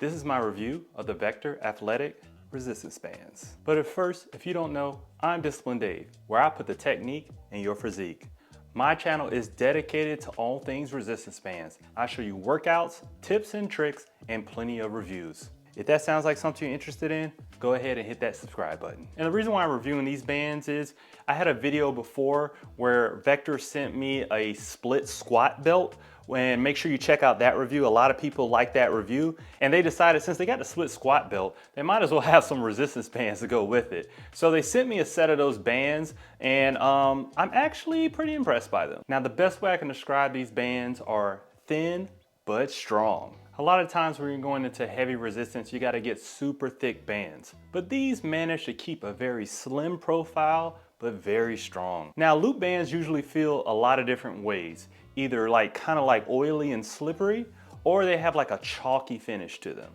This is my review of the Vector Athletic Resistance Bands. But at first, if you don't know, I'm Disciplined Dave, where I put the technique in your physique. My channel is dedicated to all things resistance bands. I show you workouts, tips and tricks, and plenty of reviews. If that sounds like something you're interested in, go ahead and hit that subscribe button. And the reason why I'm reviewing these bands is I had a video before where Vector sent me a split squat belt. And make sure you check out that review. A lot of people like that review, and they decided since they got the split squat belt, they might as well have some resistance bands to go with it. So they sent me a set of those bands, and I'm actually pretty impressed by them. Now, the best way I can describe these bands are thin but strong. A lot of times when you're going into heavy resistance, you got to get super thick bands, but these manage to keep a very slim profile but very strong. Now, loop bands usually feel a lot of different ways, either kind of like oily and slippery, or they have like a chalky finish to them.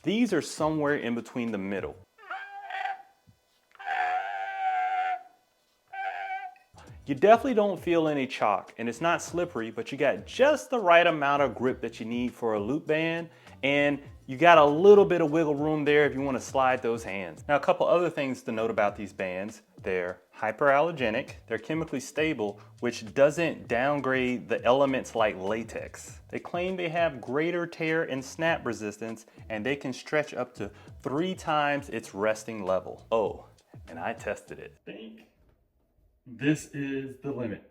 These are somewhere in between the middle. You definitely don't feel any chalk, and it's not slippery, but you got just the right amount of grip that you need for a loop band, and you got a little bit of wiggle room there if you want to slide those hands. Now, a couple other things to note about these bands. They're hyperallergenic, they're chemically stable, which doesn't downgrade the elements like latex. They claim they have greater tear and snap resistance, and they can stretch up to 3 times its resting level. Oh, and I tested it. I think this is the limit.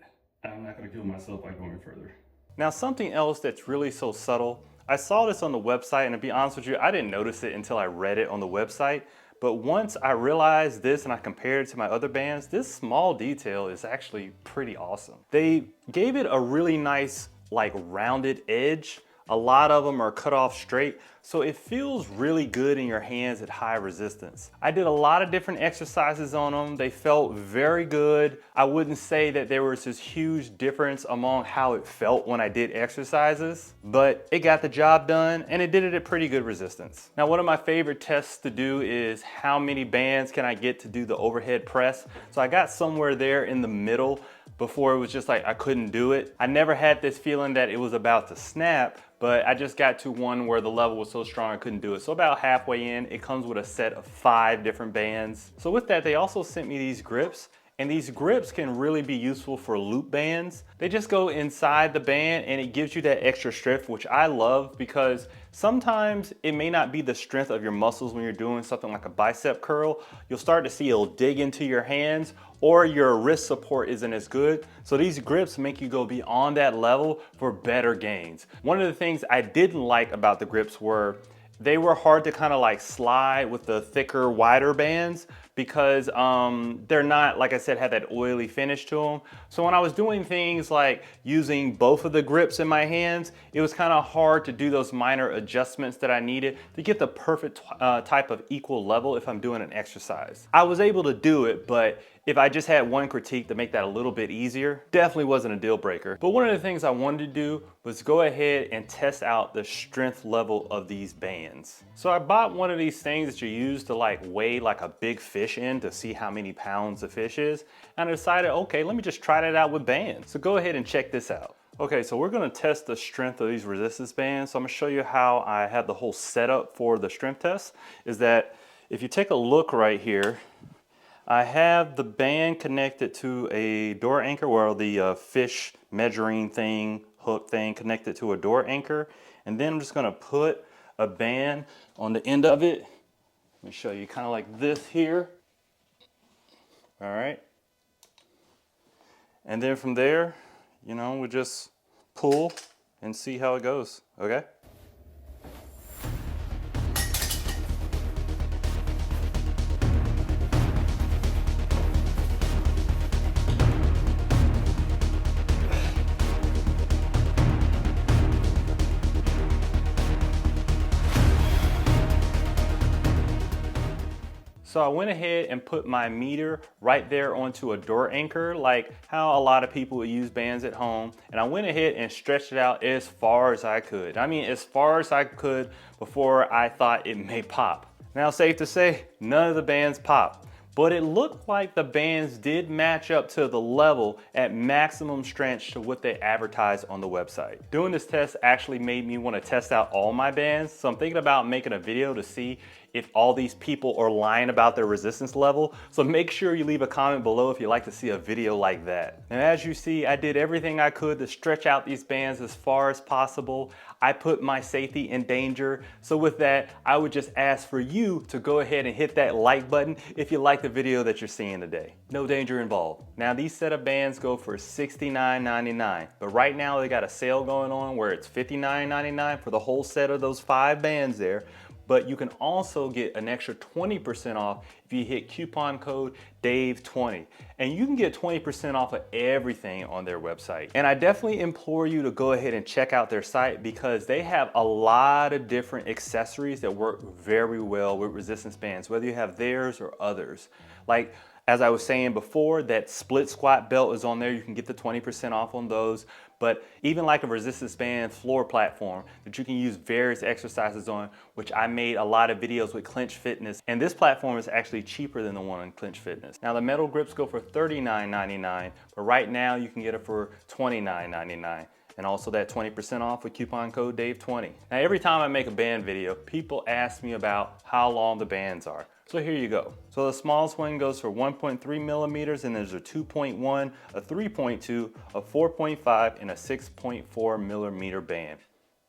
I'm not gonna kill myself by going further. Now, something else that's really so subtle, I saw this on the website, and to be honest with you, I didn't notice it until I read it on the website. But once I realized this and I compared it to my other bands, this small detail is actually pretty awesome. They gave it a really nice, rounded edge. A lot of them are cut off straight, so it feels really good in your hands at high resistance. I did a lot of different exercises on them. They felt very good. I wouldn't say that there was this huge difference among how it felt when I did exercises, but it got the job done and it did it at pretty good resistance. Now, one of my favorite tests to do is how many bands can I get to do the overhead press. So I got somewhere there in the middle. Before it was just like I couldn't do it. I never had this feeling that it was about to snap, but I just got to one where the level was so strong I couldn't do it. So about halfway in, it comes with a set of 5 different bands. So with that, they also sent me these grips. And these grips can really be useful for loop bands. They just go inside the band and it gives you that extra strength, which I love because sometimes it may not be the strength of your muscles when you're doing something like a bicep curl. You'll start to see it'll dig into your hands or your wrist support isn't as good. So these grips make you go beyond that level for better gains. One of the things I didn't like about the grips were they were hard to kind of slide with the thicker, wider bands because they're not, like I said, had that oily finish to them. So when I was doing things like using both of the grips in my hands, it was kind of hard to do those minor adjustments that I needed to get the perfect type of equal level if I'm doing an exercise. I was able to do it, but if I just had one critique to make that a little bit easier, definitely wasn't a deal breaker. But one of the things I wanted to do was go ahead and test out the strength level of these bands. So I bought one of these things that you use to weigh a big fish in to see how many pounds the fish is. And I decided, okay, let me just try that out with bands. So go ahead and check this out. Okay, so we're gonna test the strength of these resistance bands. So I'm gonna show you how I have the whole setup for the strength test. Is that if you take a look right here, I have the band connected to a door anchor, where the fish measuring thing, hook thing connected to a door anchor. And then I'm just gonna put a band on the end of it. Let me show you kind of like this here. All right. And then from there, we just pull and see how it goes, okay? So I went ahead and put my meter right there onto a door anchor, like how a lot of people would use bands at home. And I went ahead and stretched it out as far as I could. I mean, as far as I could before I thought it may pop. Now, safe to say, none of the bands popped. but it looked like the bands did match up to the level at maximum stretch to what they advertised on the website. Doing this test actually made me want to test out all my bands, so I'm thinking about making a video to see if all these people are lying about their resistance level. So make sure you leave a comment below if you'd like to see a video like that. And as you see, I did everything I could to stretch out these bands as far as possible. I put my safety in danger. So with that, I would just ask for you to go ahead and hit that like button if you like the video that you're seeing today. No danger involved. Now these set of bands go for $69.99, but right now they got a sale going on where it's $59.99 for the whole set of those 5 bands there. But you can also get an extra 20% off if you hit coupon code DAVE20. And you can get 20% off of everything on their website. And I definitely implore you to go ahead and check out their site because they have a lot of different accessories that work very well with resistance bands, whether you have theirs or others. Like, as I was saying before, that split squat belt is on there. You can get the 20% off on those. But even like a resistance band floor platform that you can use various exercises on, which I made a lot of videos with Clinch Fitness. And this platform is actually cheaper than the one on Clinch Fitness. Now the metal grips go for $39.99, but right now you can get it for $29.99. And also that 20% off with coupon code DAVE20. Now every time I make a band video, people ask me about how long the bands are. So here you go. So the smallest one goes for 1.3 millimeters, and there's a 2.1, a 3.2, a 4.5, and a 6.4 millimeter band.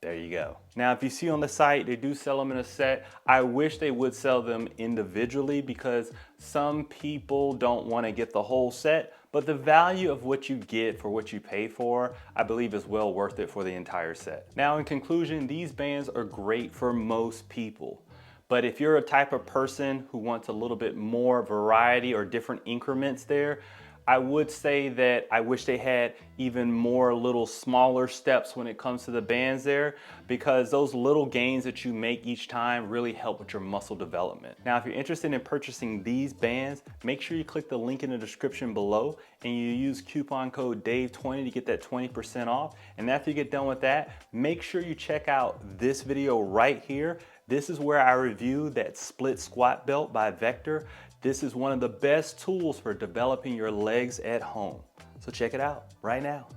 There you go. Now, if you see on the site, they do sell them in a set. I wish they would sell them individually because some people don't want to get the whole set, but the value of what you get for what you pay for, I believe is well worth it for the entire set. Now, in conclusion, these bands are great for most people. But if you're a type of person who wants a little bit more variety or different increments there, I would say that I wish they had even more little smaller steps when it comes to the bands there, because those little gains that you make each time really help with your muscle development. Now, if you're interested in purchasing these bands, make sure you click the link in the description below and you use coupon code DAVE20 to get that 20% off. And after you get done with that, make sure you check out this video right here. This is where I review that split squat belt by Vector. This is one of the best tools for developing your legs at home. So check it out right now.